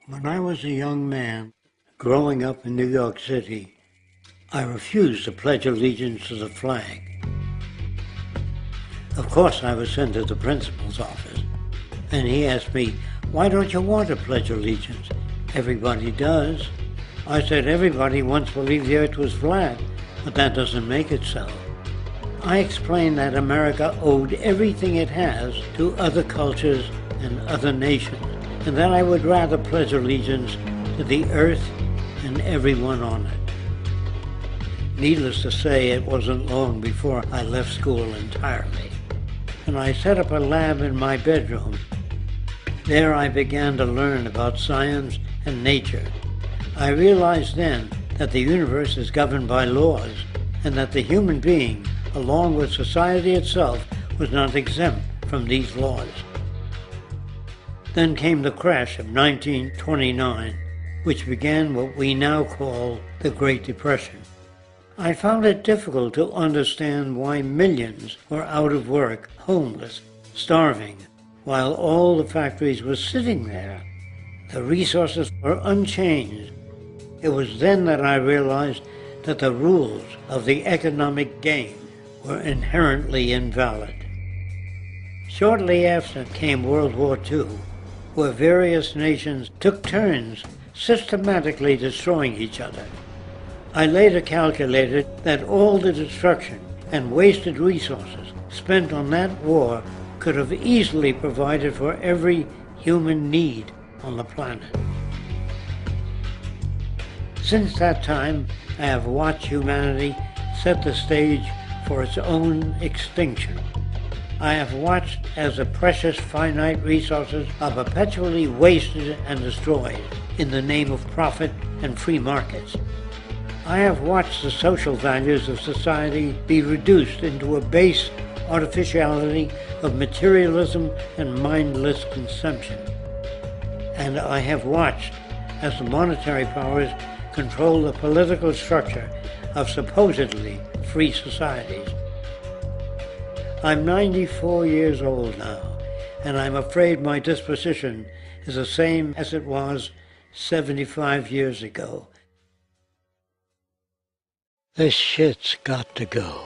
When I was a young man, growing up in New York City, I refused to pledge allegiance to the flag. Of course, I was sent to the principal's office, and he asked me, "Why don't you want to pledge allegiance? Everybody does." I said, "Everybody once believed the earth was flat, but that doesn't make it so." I explained that America owed everything it has to other cultures and other nations, and that I would rather pledge allegiance to the earth and everyone on it. Needless to say, it wasn't long before I left school entirely, and I set up a lab in my bedroom. There I began to learn about science and nature. I realized then that the universe is governed by laws, and that the human being, along with society itself, was not exempt from these laws. Then came the crash of 1929, which began what we now call the Great Depression. I found it difficult to understand why millions were out of work, homeless, starving, while all the factories were sitting there. The resources were unchanged. It was then that I realized that the rules of the economic game were inherently invalid. Shortly after came World War II, where various nations took turns systematically destroying each other. I later calculated that all the destruction and wasted resources spent on that war could have easily provided for every human need on the planet. Since that time, I have watched humanity set the stage for its own extinction. I have watched as the precious finite resources are perpetually wasted and destroyed in the name of profit and free markets. I have watched the social values of society be reduced into a base artificiality of materialism and mindless consumption. And I have watched as the monetary powers control the political structure of supposedly free societies. I'm 94 years old now, and I'm afraid my disposition is the same as it was 75 years ago. This shit's got to go.